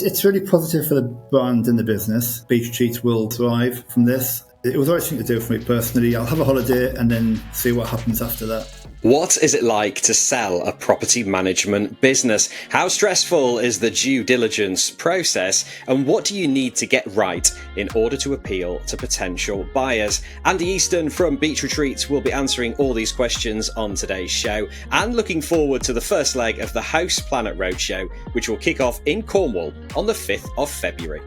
It's really positive for the brand and the business. Beach Retreats will thrive from this. It was the right thing to do for me personally. I'll have a holiday and then see what happens after that. What is it like to sell a property management business? How stressful is the due diligence process? And what do you need to get right in order to appeal to potential buyers? Andy Easton from Beach Retreats will be answering all these questions on today's show, and looking forward to the first leg of the Host Planet Roadshow, which will kick off in Cornwall on the 5th of February.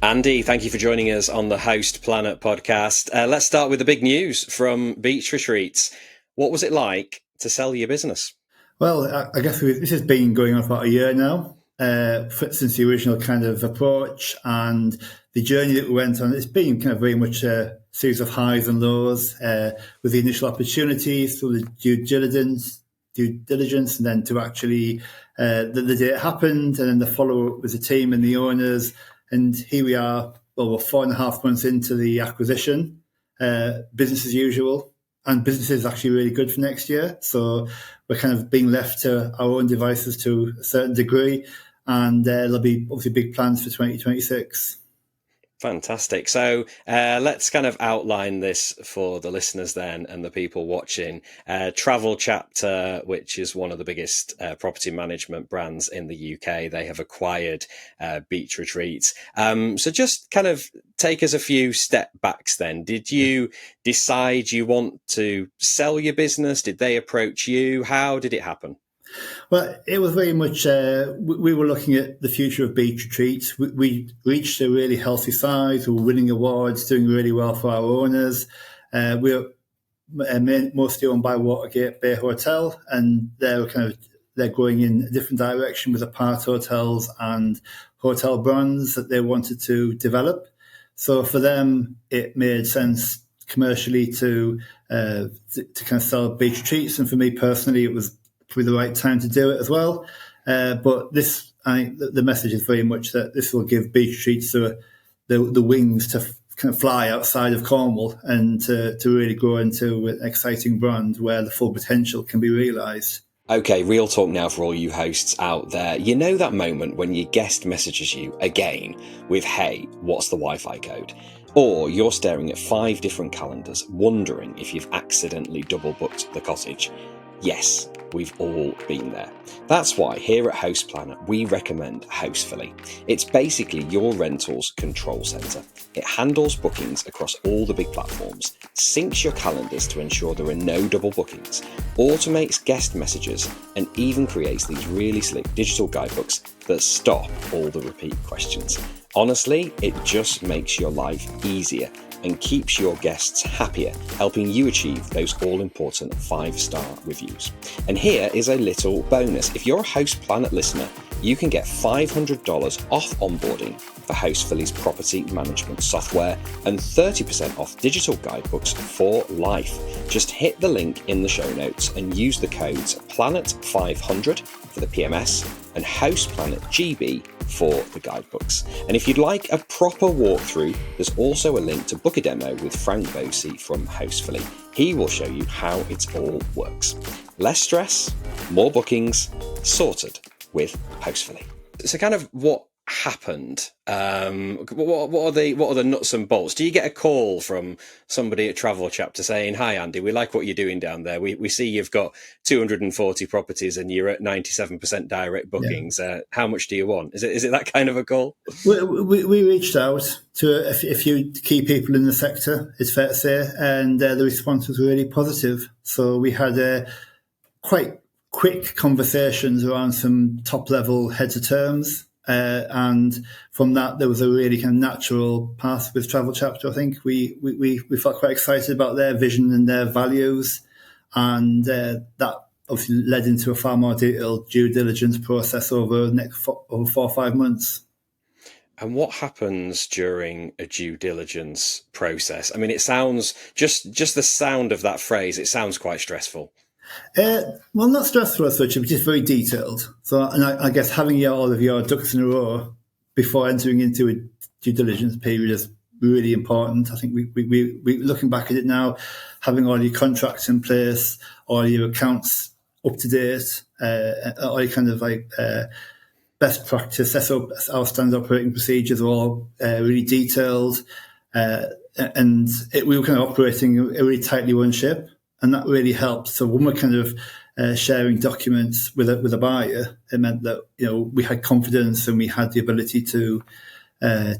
Andy, thank you for joining us on the Host Planet podcast. Let's start with the big news from Beach Retreats. What was it like to sell your business? Well, I guess this has been going on for about a year now, since the original kind of approach, and the journey that we went on. It's been kind of very much a series of highs and lows, with the initial opportunities, through the due diligence, and then to actually the day it happened, and then the follow-up with the team and the owners. And here we are, well, we're 4.5 months into the acquisition, business as usual, and business is actually really good for next year. So we're kind of being left to our own devices to a certain degree, and there'll be obviously big plans for 2026. Fantastic. So let's kind of outline this for the listeners then and the people watching. Travel Chapter, which is one of the biggest property management brands in the UK, they have acquired Beach Retreats. So just kind of take us a few step backs then. Did you decide you want to sell your business? Did they approach you? How did it happen? Well, it was very much, we were looking at the future of Beach Retreats. We reached a really healthy size. We were winning awards, doing really well for our owners. We're mostly owned by Watergate Bay Hotel, and they're going in a different direction with apart hotels and hotel brands that they wanted to develop. So for them, it made sense commercially to kind of sell Beach Retreats, and for me personally, it was probably the right time to do it as well. But this, I think the message is very much that this will give Beach Retreats the wings to kind of fly outside of Cornwall and to really grow into an exciting brand where the full potential can be realised. Okay, real talk now for all you hosts out there. You know that moment when your guest messages you again with, "Hey, what's the Wi-Fi code?" Or you're staring at 5 different calendars, wondering if you've accidentally double booked the cottage. Yes, we've all been there. That's why here at Host Planet, we recommend Hostfully. It's basically your rentals control centre. It handles bookings across all the big platforms, syncs your calendars to ensure there are no double bookings, automates guest messages, and even creates these really slick digital guidebooks that stop all the repeat questions. Honestly, it just makes your life easier and keeps your guests happier, helping you achieve those all-important 5-star reviews. And here is a little bonus. If you're a Host Planet listener, you can get $500 off onboarding for Hostfully's property management software and 30% off digital guidebooks for life. Just hit the link in the show notes and use the codes PLANET500 for the PMS and HostPlanetGB for the guidebooks. And if you'd like a proper walkthrough, there's also a link to book a demo with Frank Bosey from Hostfully. He will show you how it all works. Less stress, more bookings, sorted with Hostfully. So kind of what happened? What are the nuts and bolts? Do you get a call from somebody at Travel Chapter saying, "Hi Andy, we like what you're doing down there. We see you've got 240 properties and you're at 97% direct bookings. Yeah. How much do you want?" Is it that kind of a call? We reached out to a few key people in the sector, it's fair to say, and the response was really positive. So we had quite quick conversations around some top-level heads of terms. And from that, there was a really kind of natural path with Travel Chapter. I think we felt quite excited about their vision and their values, and that obviously led into a far more detailed due diligence process over the next 4 or 5 months. And what happens during a due diligence process? I mean, it sounds just the sound of that phrase. It sounds quite stressful. Well, not stressful as such, but just very detailed. So, and I guess having all of your ducks in a row before entering into a due diligence period is really important. I think we looking back at it now, having all your contracts in place, all your accounts up to date, all kind of like best practice, our standard operating procedures are all really detailed, and we were kind of operating a really tightly run ship, and that really helped. So when we're kind of sharing documents with a buyer, it meant that we had confidence and we had the ability to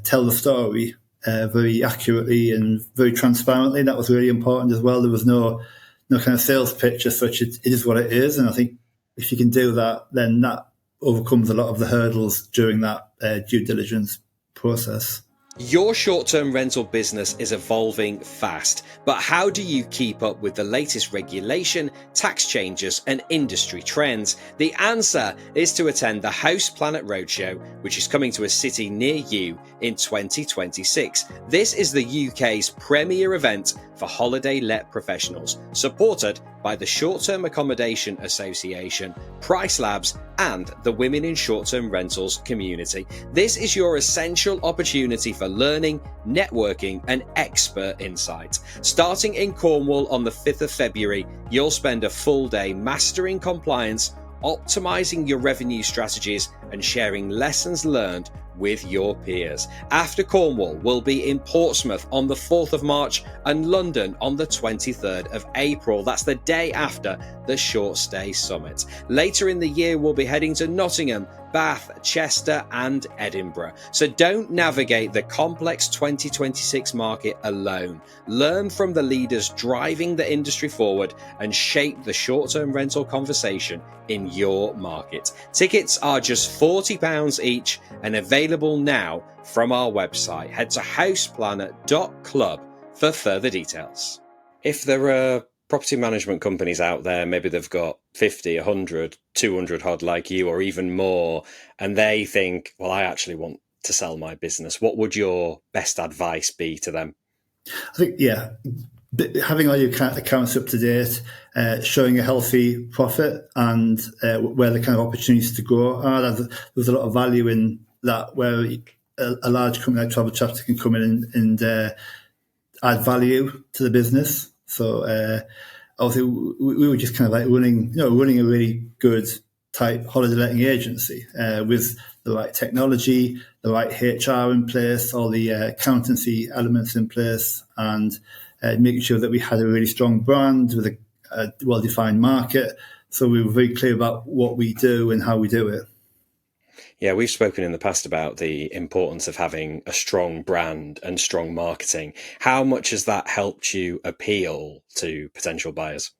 tell the story very accurately and very transparently. That was really important as well. There was no kind of sales pitch as such. It is what it is, and I think if you can do that, then that overcomes a lot of the hurdles during that due diligence process. Your short-term rental business is evolving fast, but how do you keep up with the latest regulation, tax changes, and industry trends? The answer is to attend the Host Planet Roadshow, which is coming to a city near you in 2026. This is the UK's premier event for holiday let professionals, supported by the Short-Term Accommodation Association, Price Labs, and the Women in Short-Term Rentals community. This is your essential opportunity for learning, networking, and expert insight. Starting in Cornwall on the 5th of February, you'll spend a full day mastering compliance, optimizing your revenue strategies, and sharing lessons learned with your peers. After Cornwall, we'll be in Portsmouth on the 4th of March and London on the 23rd of April. That's the day after the Short Stay Summit. Later in the year, we'll be heading to Nottingham, Bath, Chester, and Edinburgh. So don't navigate the complex 2026 market alone. Learn from the leaders driving the industry forward and shape the short-term rental conversation in your market. Tickets are just £40 each and available now from our website. Head to hostplanet.club for further details. If there are property management companies out there, maybe they've got 50, 100, 200 odd like you, or even more, and they think, well, I actually want to sell my business, what would your best advice be to them? I think, having all your accounts up to date, showing a healthy profit, and where the kind of opportunities to grow are. There's a lot of value in that, where a large company like Travel Chapter can come in and add value to the business. So obviously we were just kind of like running a really good type holiday letting agency with the right technology, the right HR in place, all the accountancy elements in place, and making sure that we had a really strong brand with a well-defined market. So we were very clear about what we do and how we do it. Yeah, we've spoken in the past about the importance of having a strong brand and strong marketing. How much has that helped you appeal to potential buyers?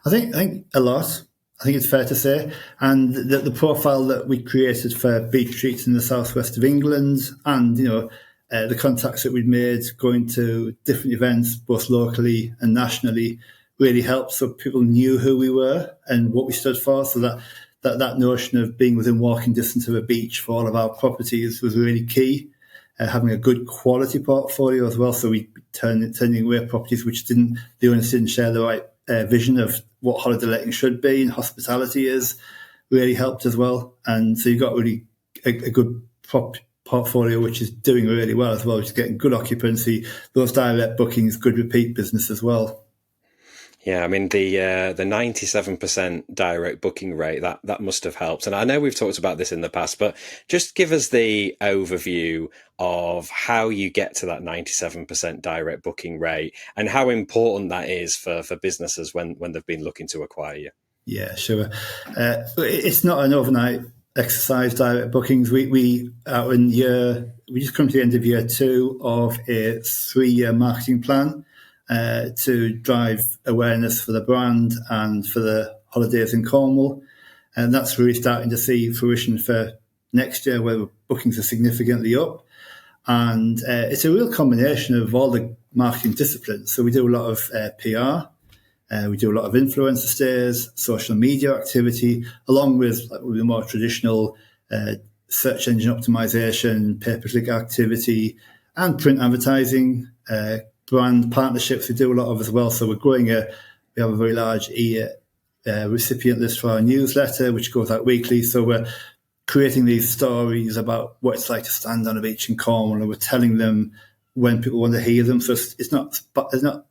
I think a lot. I think it's fair to say. And the profile that we created for beach retreats in the southwest of England, and the contacts that we'd made going to different events, both locally and nationally, really helped. So people knew who we were and what we stood for. So that notion of being within walking distance of a beach for all of our properties was really key. Having a good quality portfolio as well. So we turning away properties which the owners didn't share the right vision of what holiday letting should be and hospitality is, really helped as well. And so you've got really a good portfolio which is doing really well as well, which is getting good occupancy, those direct bookings, good repeat business as well. Yeah, I mean, the 97% direct booking rate, that must have helped. And I know we've talked about this in the past, but just give us the overview of how you get to that 97% direct booking rate and how important that is for businesses when they've been looking to acquire you. Yeah, sure. It's not an overnight exercise, direct bookings. We just come to the end of year 2 of a 3-year marketing plan to drive awareness for the brand and for the holidays in Cornwall. And that's really starting to see fruition for next year, where bookings are significantly up. And it's a real combination of all the marketing disciplines. So we do a lot of PR, we do a lot of influencer stays, social media activity, along with the more traditional search engine optimization, pay-per-click activity, and print advertising, brand partnerships we do a lot of as well. So we're growing we have a very large recipient list for our newsletter, which goes out weekly. So we're creating these stories about what it's like to stand on a beach in Cornwall, and we're telling them when people want to hear them. So it's not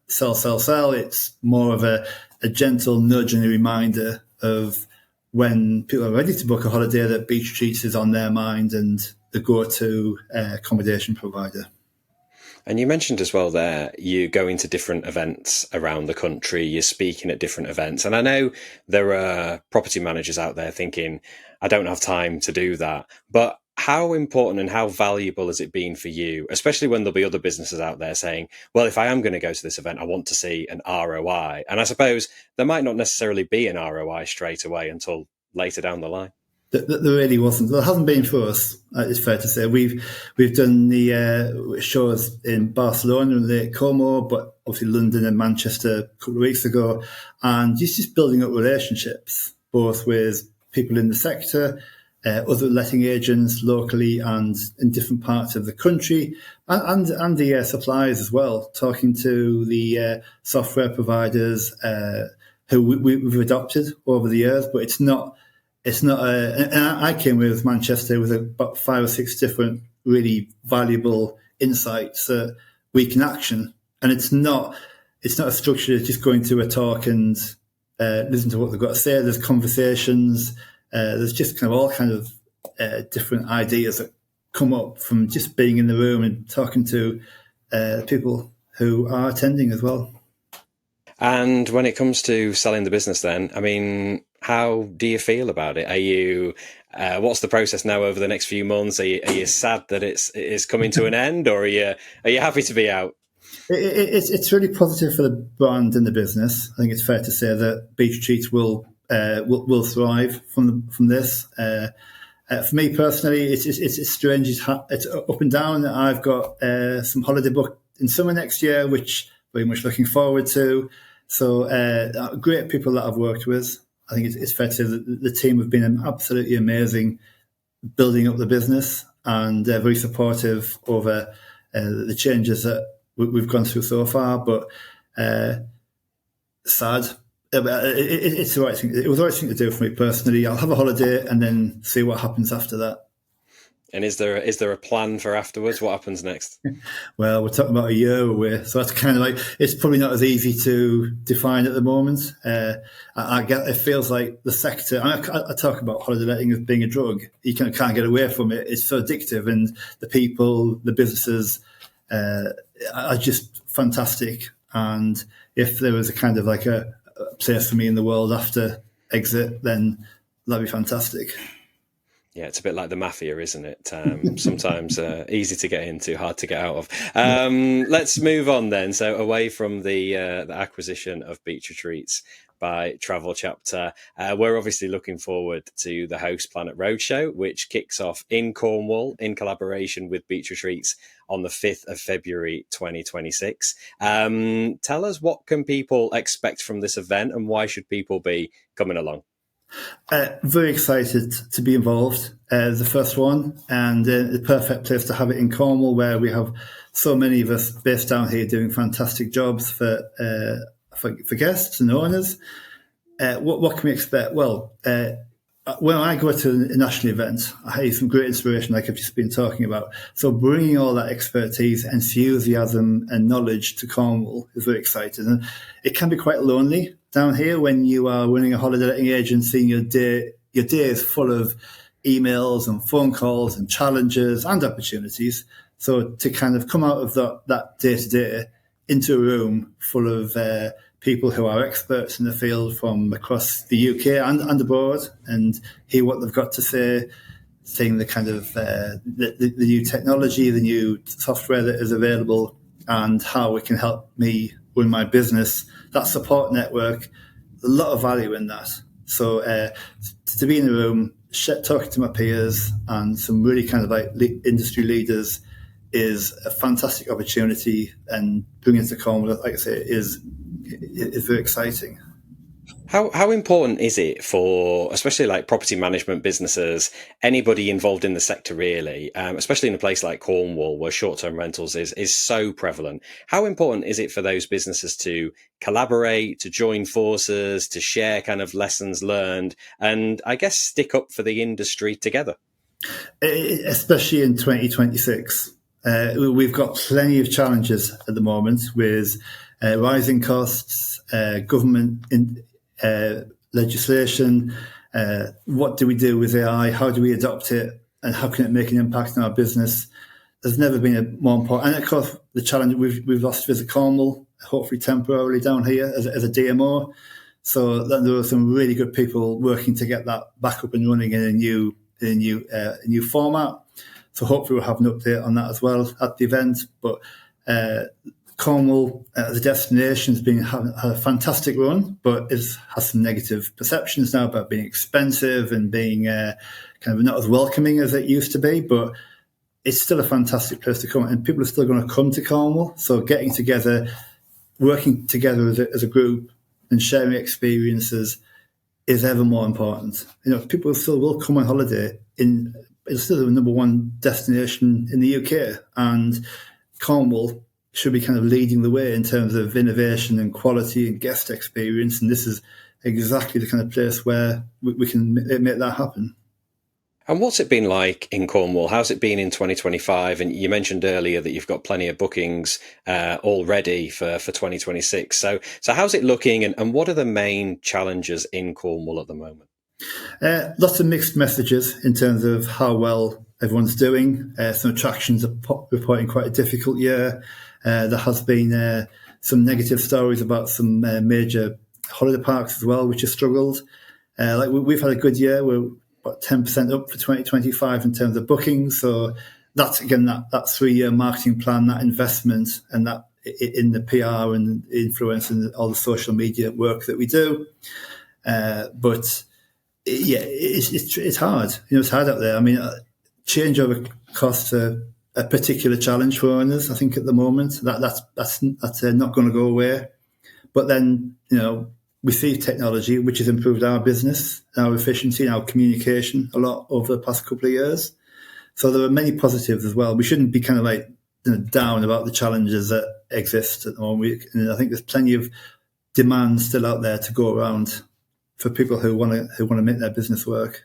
sell. It's more of a gentle nudge and a reminder of when people are ready to book a holiday, that Beach Retreats is on their mind and the go-to accommodation provider. And you mentioned as well there, you go into different events around the country, you're speaking at different events. And I know there are property managers out there thinking, I don't have time to do that. But how important and how valuable has it been for you, especially when there'll be other businesses out there saying, well, if I am going to go to this event, I want to see an ROI. And I suppose there might not necessarily be an ROI straight away until later down the line. There really wasn't. There hasn't been for us. It's fair to say we've done the shows in Barcelona and Lake Como, but obviously London and Manchester a couple of weeks ago, and just building up relationships both with people in the sector, other letting agents locally and in different parts of the country, and the suppliers as well. Talking to the software providers who we've adopted over the years, but it's not. And I came with Manchester with about 5 or 6 different really valuable insights that we can action. And it's not a structure of just going to a talk and listen to what they've got to say. There's conversations. There's just kind of all kind of different ideas that come up from just being in the room and talking to people who are attending as well. And when it comes to selling the business then, I mean, how do you feel about it? Are you, what's the process now over the next few months? Are you sad that it's coming to an end, or are you happy to be out? It's really positive for the brand and the business. I think it's fair to say that Beach Retreats will thrive from this. For me personally, it's strange. It's up and down. I've got some holiday booked in summer next year, which very much looking forward to. So great people that I've worked with. I think it's fair to say that the team have been absolutely amazing building up the business and very supportive over the changes that we've gone through so far. But sad. It's the right thing. It was the right thing to do for me personally. I'll have a holiday and then see what happens after that. And is there a plan for afterwards? What happens next? Well, we're talking about a year away, so that's kind of like, it's probably not as easy to define at the moment. I get it feels like the sector. I talk about holiday letting as being a drug. You can't get away from it. It's so addictive, and the people, the businesses are just fantastic. And if there was a kind of like a place for me in the world after exit, then that'd be fantastic. Yeah, it's a bit like the mafia, isn't it? Sometimes easy to get into, hard to get out of. Let's move on then. So away from the acquisition of Beach Retreats by Travel Chapter, we're obviously looking forward to the Host Planet Roadshow, which kicks off in Cornwall in collaboration with Beach Retreats on the 5th of February 2026. Tell us, what can people expect from this event and why should people be coming along? Very excited to be involved. The first one, and the perfect place to have it in Cornwall, where we have so many of us based down here doing fantastic jobs for guests and owners. What can we expect? Well, when I go to a national event, I have some great inspiration, like I've just been talking about. So bringing all that expertise, enthusiasm, and knowledge to Cornwall is very exciting. And it can be quite lonely down here when you are running a holiday letting agency. Your day is full of emails and phone calls and challenges and opportunities. So to kind of come out of that day to day into a room full of people who are experts in the field from across the UK and abroad, and hear what they've got to say, seeing the kind of the new technology, the new software that is available, and how it can help me run my business. That support network, a lot of value in that. So to be in the room, talking to my peers and some really kind of like industry leaders is a fantastic opportunity, and bringing it to Cornwall, like I say, is very exciting. How important is it for, especially like property management businesses, anybody involved in the sector really, especially in a place like Cornwall where short-term rentals is so prevalent? How important is it for those businesses to collaborate, to join forces, to share kind of lessons learned, and I guess stick up for the industry together? Especially in 2026. We've got plenty of challenges at the moment with rising costs, government legislation. What do we do with AI? How do we adopt it? And how can it make an impact on our business? There's never been a more important. And of course, the challenge, we've lost Visit Cornwall, hopefully temporarily down here as a DMO. So there were some really good people working to get that back up and running in a new format. So hopefully we'll have an update on that as well at the event. But Cornwall as a destination has had a fantastic run, but has some negative perceptions now about being expensive and being kind of not as welcoming as it used to be. But it's still a fantastic place to come, and people are still going to come to Cornwall. So getting together, working together as a group and sharing experiences is ever more important. People still will come on holiday. It's still the number one destination in the UK, and Cornwall should be kind of leading the way in terms of innovation and quality and guest experience. And this is exactly the kind of place where we can make that happen. And what's it been like in Cornwall? How's it been in 2025? And you mentioned earlier that you've got plenty of bookings already for 2026. So how's it looking, and what are the main challenges in Cornwall at the moment? Lots of mixed messages in terms of how well everyone's doing. Some attractions are reporting quite a difficult year. There has been some negative stories about some major holiday parks as well, which have struggled. We've had a good year. We're about 10% up for 2025 in terms of bookings. So that's, again, that 3-year marketing plan, that investment, and that in the PR and influence and all the social media work that we do. But yeah, it's hard. It's hard out there. I mean, changeover costs are a particular challenge for owners, I think, at the moment. That's not going to go away. But then, we see technology, which has improved our business, our efficiency, and our communication a lot over the past couple of years. So there are many positives as well. We shouldn't be kind of down about the challenges that exist at the moment. I think there's plenty of demand still out there to go around for people who want to make their business work.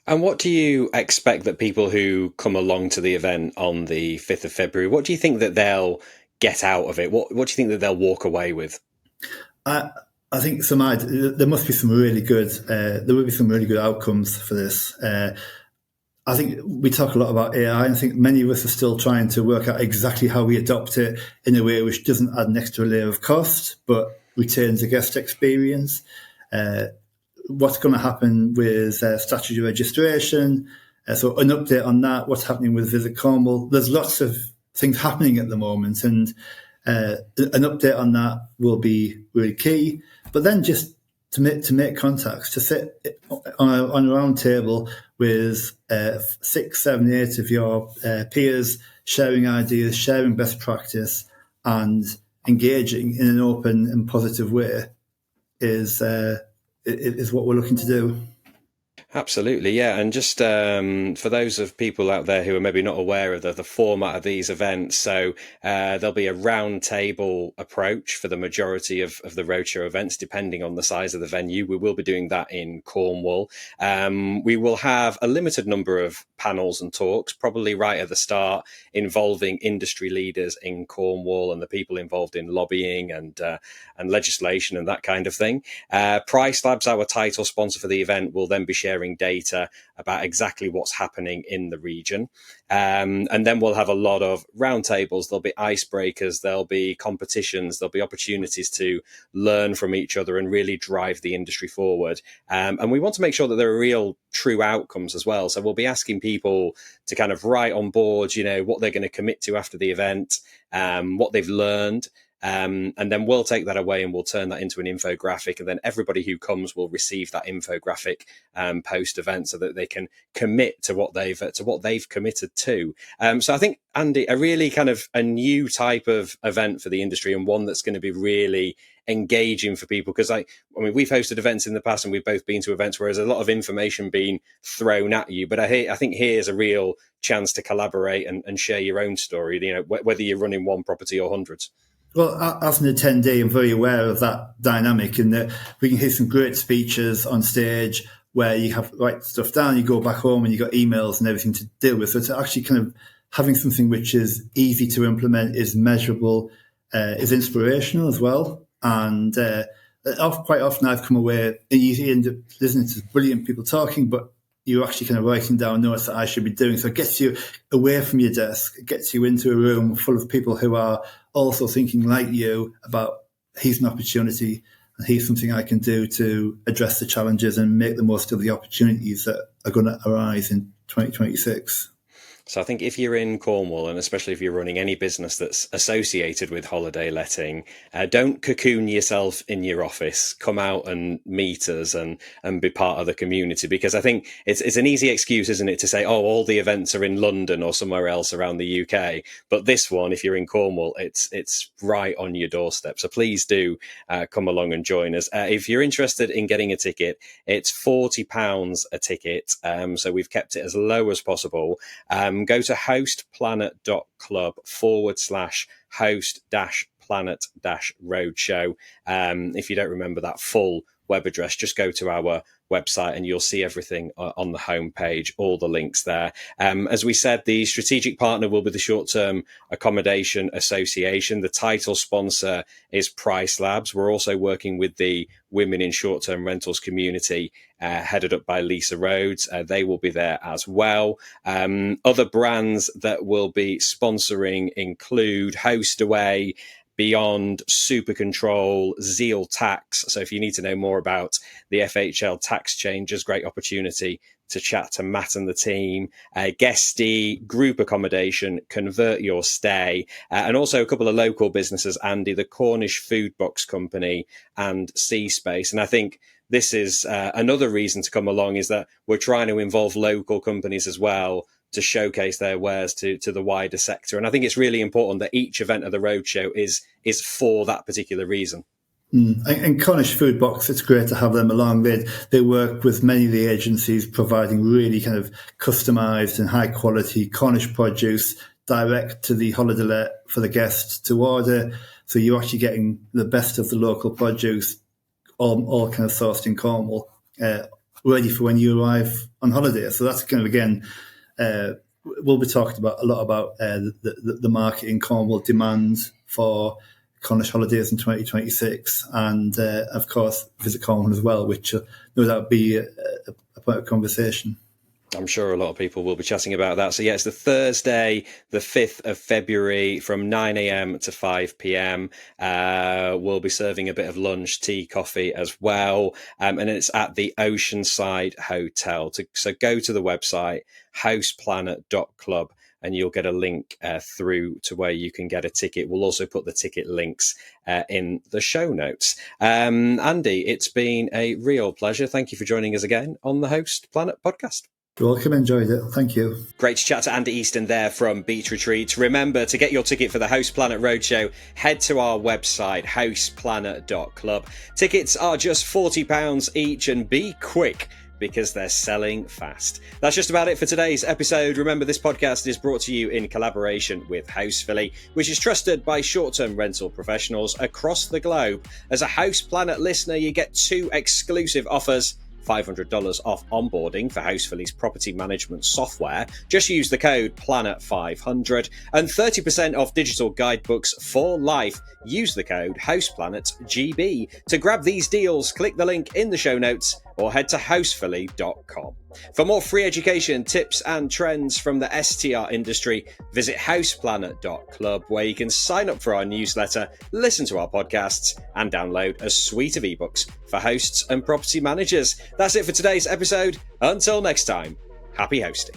And what do you expect that people who come along to the event on the 5th of February, what do you think that they'll get out of it? What do you think that they'll walk away with? I think there must be some really good. There will be some really good outcomes for this. I think we talk a lot about AI, and I think many of us are still trying to work out exactly how we adopt it in a way which doesn't add an extra layer of cost, but retains the guest experience. What's going to happen with statutory registration? So an update on that. What's happening with Visit Cornwall? There's lots of things happening at the moment, and an update on that will be really key. But then just to make contacts, to sit on a round table with 6, 7, 8 of your peers, sharing ideas, sharing best practice, and engaging in an open and positive way is what we're looking to do. Absolutely, yeah. And just for those of people out there who are maybe not aware of the format of these events, so there'll be a round table approach for the majority of the roadshow events, depending on the size of the venue. We will be doing that in Cornwall. We will have a limited number of panels and talks, probably right at the start, involving industry leaders in Cornwall and the people involved in lobbying and legislation and that kind of thing. Price Labs, our title sponsor for the event, will then be sharing data about exactly what's happening in the region. And then we'll have a lot of roundtables. There'll be icebreakers, there'll be competitions, there'll be opportunities to learn from each other and really drive the industry forward. And we want to make sure that there are real true outcomes as well. So we'll be asking people to kind of write on board, what they're going to commit to after the event, what they've learned. And then we'll take that away and we'll turn that into an infographic, and then everybody who comes will receive that infographic post event so that they can commit to what they've committed to. So I think, Andy, a really kind of a new type of event for the industry, and one that's going to be really engaging for people, because we've hosted events in the past and we've both been to events where there's a lot of information being thrown at you, but I think here's a real chance to collaborate and share your own story, whether you're running one property or hundreds. Well, as an attendee, I'm very aware of that dynamic, and that we can hear some great speeches on stage where you have to write stuff down, you go back home and you've got emails and everything to deal with. So it's actually kind of having something which is easy to implement, is measurable, is inspirational as well. And quite often I've come away and you end up listening to brilliant people talking, but you're actually kind of writing down notes that I should be doing. So it gets you away from your desk. It gets you into a room full of people who are also thinking like you about here's an opportunity and here's something I can do to address the challenges and make the most of the opportunities that are going to arise in 2026. So I think if you're in Cornwall, and especially if you're running any business that's associated with holiday letting, don't cocoon yourself in your office. Come out and meet us and be part of the community, because I think it's an easy excuse, isn't it, to say, oh, all the events are in London or somewhere else around the UK. But this one, if you're in Cornwall, it's right on your doorstep. So please do come along and join us. If you're interested in getting a ticket, it's £40 a ticket. So we've kept it as low as possible. Go to hostplanet.club/host-planet-roadshow. If you don't remember that full web address, just go to our website and you'll see everything on the homepage, all the links there. As we said, the strategic partner will be the Short-Term Accommodation Association. The title sponsor is Price Labs. We're also working with the Women in Short-Term Rentals community, headed up by Lisa Rhodes. They will be there as well. Other brands that will be sponsoring include Hostaway, Beyond, Super Control, Zeal Tax. So if you need to know more about the FHL tax changes, great opportunity to chat to Matt and the team. Guesty, Group Accommodation, Convert Your Stay, and also a couple of local businesses, Andy, the Cornish Food Box Company and Sea Space. And I think this is another reason to come along, is that we're trying to involve local companies as well to showcase their wares to the wider sector. And I think it's really important that each event of the roadshow is for that particular reason. And Cornish Food Box, it's great to have them along. They work with many of the agencies providing really kind of customised and high quality Cornish produce direct to the holiday let for the guests to order. So you're actually getting the best of the local produce, all kind of sourced in Cornwall, ready for when you arrive on holiday. So that's kind of, again, we'll be talking about a lot about the market in Cornwall, demand for Cornish holidays in 2026, and of course Visit Cornwall as well, which no doubt be a point of conversation. I'm sure a lot of people will be chatting about that. So yeah, it's the Thursday, the 5th of February from 9 a.m. to 5 p.m. We'll be serving a bit of lunch, tea, coffee as well. And it's at the Oceanside Hotel. So go to the website, hostplanet.club, and you'll get a link through to where you can get a ticket. We'll also put the ticket links in the show notes. Andy, it's been a real pleasure. Thank you for joining us again on the Host Planet podcast. You're welcome, enjoyed it. Thank you. Great to chat to Andy Easton there from Beach Retreats. Remember, to get your ticket for the Host Planet Roadshow, head to our website, hostplanet.club. Tickets are just £40 each, and be quick, because they're selling fast. That's just about it for today's episode. Remember, this podcast is brought to you in collaboration with Hostfully, which is trusted by short-term rental professionals across the globe. As a Host Planet listener, you get 2 exclusive offers: $500 off onboarding for Hostfully's property management software. Just use the code PLANET500, and 30% off digital guidebooks for life. Use the code HostPlanetGB. To grab these deals, click the link in the show notes or head to hostfully.com. For more free education, tips and trends from the STR industry, visit hostplanet.club, where you can sign up for our newsletter, listen to our podcasts, and download a suite of ebooks for hosts and property managers. That's it for today's episode. Until next time, happy hosting.